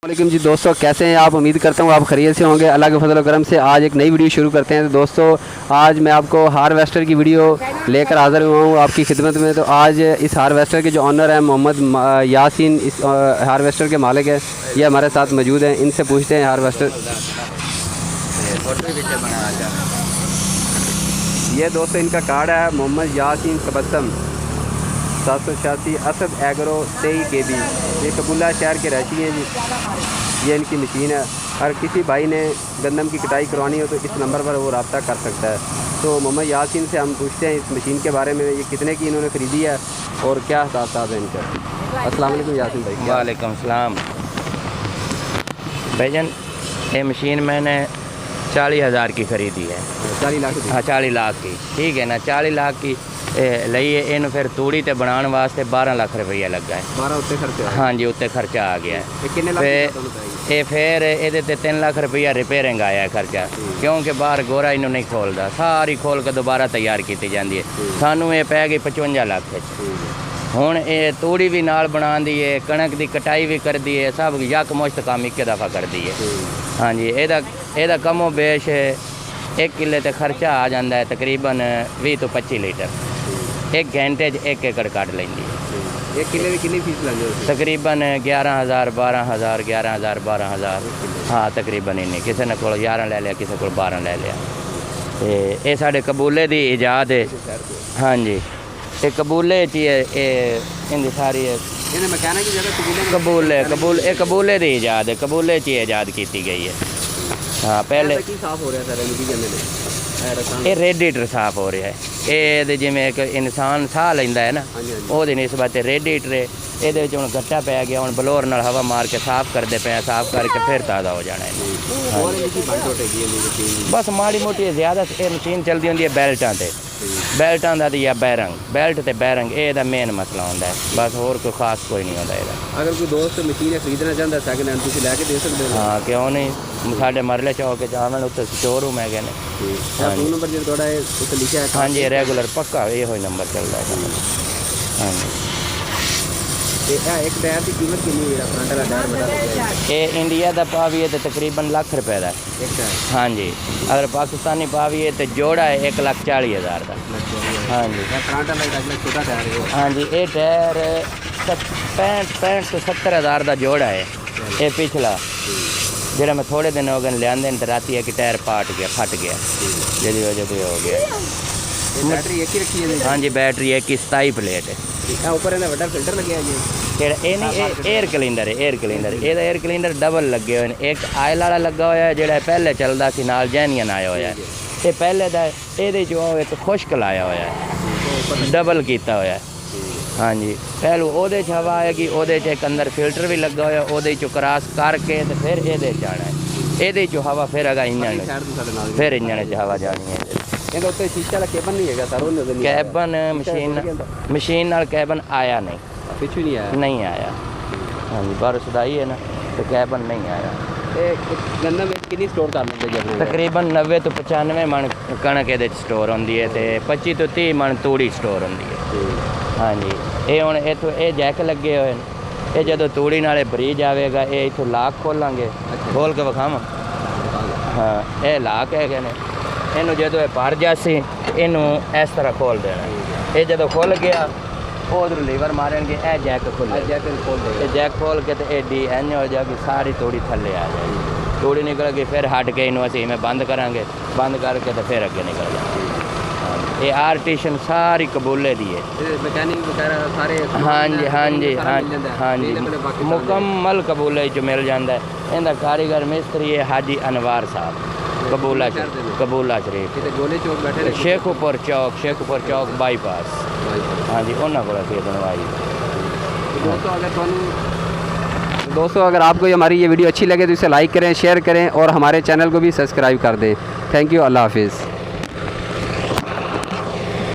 वालेकुम जी दोस्तों, कैसे हैं आप। उम्मीद करता हूँ आप खैरियत से होंगे। अल्लाह के फजल करम से आज एक नई वीडियो शुरू करते हैं। तो दोस्तों आज मैं आपको हार्वेस्टर की वीडियो लेकर हाज़िर हुआ हूँ आपकी खिदमत में। तो आज इस हार्वेस्टर के जो ऑनर हैं मोहम्मद यासीन, इस हार्वेस्टर के मालिक हैं, ये हमारे साथ मौजूद हैं। इनसे पूछते हैं हार्वेस्टर। ये दोस्तों इनका कार्ड है मोहम्मद यासीन तबस्सुम 786 असद एग्रो 23 KB। ये कबूला शहर के रहती हैं जी। ये इनकी मशीन है। अगर किसी भाई ने गंदम की कटाई करवानी हो तो इस नंबर पर वो रब्ता कर सकता है। तो मोहम्मद यासीन से हम पूछते हैं इस मशीन के बारे में, ये कितने की इन्होंने ख़रीदी है और क्या हिसाब है इनका। अस्सलाम वालेकुम यासीन भाई। वालेकुम सलाम भाईजान, ये मशीन मैंने 40,000 की ख़रीदी है। 40 लाख? हाँ 40 लाख की, ठीक है ना। 40 लाख की लईए इन फिर तूड़ी ते बनाने वास्ते 12 लाख रुपया लगा है। 12 उत्ते खर्चा? हाँ जी, उत्ते खर्चा आ गया है। फिर ये 3 लाख रुपया रिपेयरिंग आया है खर्चा, क्योंकि बाहर गोरा इन्हों नहीं खोलता, सारी खोल के दोबारा तैयार की जाती है। सानू ये पै गई 55 लाख। हुण ये तूड़ी भी नाल बना दी है, कणक की कटाई भी कर दी है, सब यकमुश्त काम एक दफ़ा कर दी है। हाँ जी, एदा कमो बेश 1 किले ते खर्चा आ जाता है तकरीबन 20 तो 25 लीटर। 1 घंटे 1 एकड़ कट लेंदी है। 1 किले की कितनी फीस लगे? तकरीबन 11,000 12,000 11,000 12,000। हाँ तकरीबन इन्नी। किसी ने कोल 11 ले लिया, किसी को 12 ले लिया। तो ये साढ़े कबूले की ईजाद है। हाँ जी, ये कबूले ची सारी कबूले की ईजाद है, कबूले ची ईजाद की गई है। हाँ पहले ये रेडिएटर साफ हो रहा है। ये जिमें एक इंसान साह लेंदा है ना, वो निस्बत रेडिएटर है। ये हूँ गट्टा पै गया, हूँ बलोर नाल हवा मार के साफ करते पे, साफ करके फिर ताज़ा हो जाना है। बस माड़ी मोटी ज़्यादा ये मशीन चलती होंगी बेल्टां ते, बेल्टां दा या बैरंग, बेल्ट ते बैरंग ये मेन मसला होंदा है। बस होर कोई खास कोई नहीं होंदा। अगर कोई दोस्त मशीन खरीदना चाहता सैकंड हैंड तुसीं लैके दे सकते हो? हाँ क्यों नहीं, साढ़े मरले चौक जावन उत्ते शोरूम है। फोन नंबर जो थोड़ा उत्ते लिखा है? हाँ जी रेगुलर पक्का ये नंबर चलता है। हाँ जी। एक टायर की कीमत कितनी है? फ्रंट वाला टायर बता? ये इंडिया का पावी है तो तकरीबन लाख रुपए का एक टायर। हाँ जी, अगर पाकिस्तानी पावी है तो जोड़ा है 1,40,000 का। हाँ जी, फ्रंट वाला छोटा टायर है। हाँ जी, ये टायर 65 से 70,000 का जोड़ा है। ये पिछला जरा मैं थोड़े दिन हो गए लिया तो राती एक टायर फट गया जिसकी वजह से हो गया। बैटरी एक ही रखी है? हाँ जी, बैटरी एक ही 27 प्लेट है। ऊपर बड़ा फिल्टर लगे ये नहीं एयर कलीनर है। एयर कलीनर डबल लगे हुए हैं। एक आयल वाला लगा हुआ है जो पहले चलता सी, नाल जैनियन आया हुआ है। ये पहले का ये जो एक खुश्क लाया हुआ है, डबल किया हुआ है। हाँ जी, पहलू वो हवा आएगी, वो एक अंदर फिल्टर भी लगा हुआ, वो क्रॉस करके तो फिर ये जाना है। ये हवा फिर अगर इंजन फिर इंजन हवा जानी है। शीशे वाला केबन नहीं है सर? कैबन मशीन नाल कैबन आया नहीं, पिछू नहीं आया? नहीं आया। हाँ जी, बरसदाई है ना तो कैबन नहीं आया। गंदम कितनी स्टोर कर लेंगे? तकरीबन 90 तो 95 मन कणक ये स्टोर होंगी है, तो 25 तो 30 मन तूड़ी स्टोर होंगी है। हाँ जी, ये हूँ इतों ये जैक लगे हुए हैं। ये जो तूड़ी नाले ब्रिज आएगा, ये इतों लाक खोलांगे। खोल के विखाव। हाँ ये लाक है इनू जो भर जासी इनू इस तरह खोल देना। ये जो खुल गया उधर लीवर मारेंगे, यह जैक खुल जैक खोल के तो एडी इंज हो जाएगी, सारी तूड़ी थले आ जाएगी। तूड़ी निकल गई फिर हट के इनू असी में बंद करांगे, बंद करके तो फिर अगे निकल जाएगी। ये आर्टिशन सारी कबूले दी है। सारे? हाँ जी हाँ जी हाँ जी, मुकम्मल कबूले जो मिल जाता है। इनका कारीगर मिस्त्री है हाजी अनवार साहब, कबूला शरीफ, शेखुपुर चौक बाईपास। हाँ जी, उन्होंने को बनवाई। दोस्तों अगर आपको हमारी ये वीडियो अच्छी लगे तो इसे लाइक करें, शेयर करें और हमारे चैनल को भी सब्सक्राइब कर दें। थैंक यू, अल्लाह हाफिज़।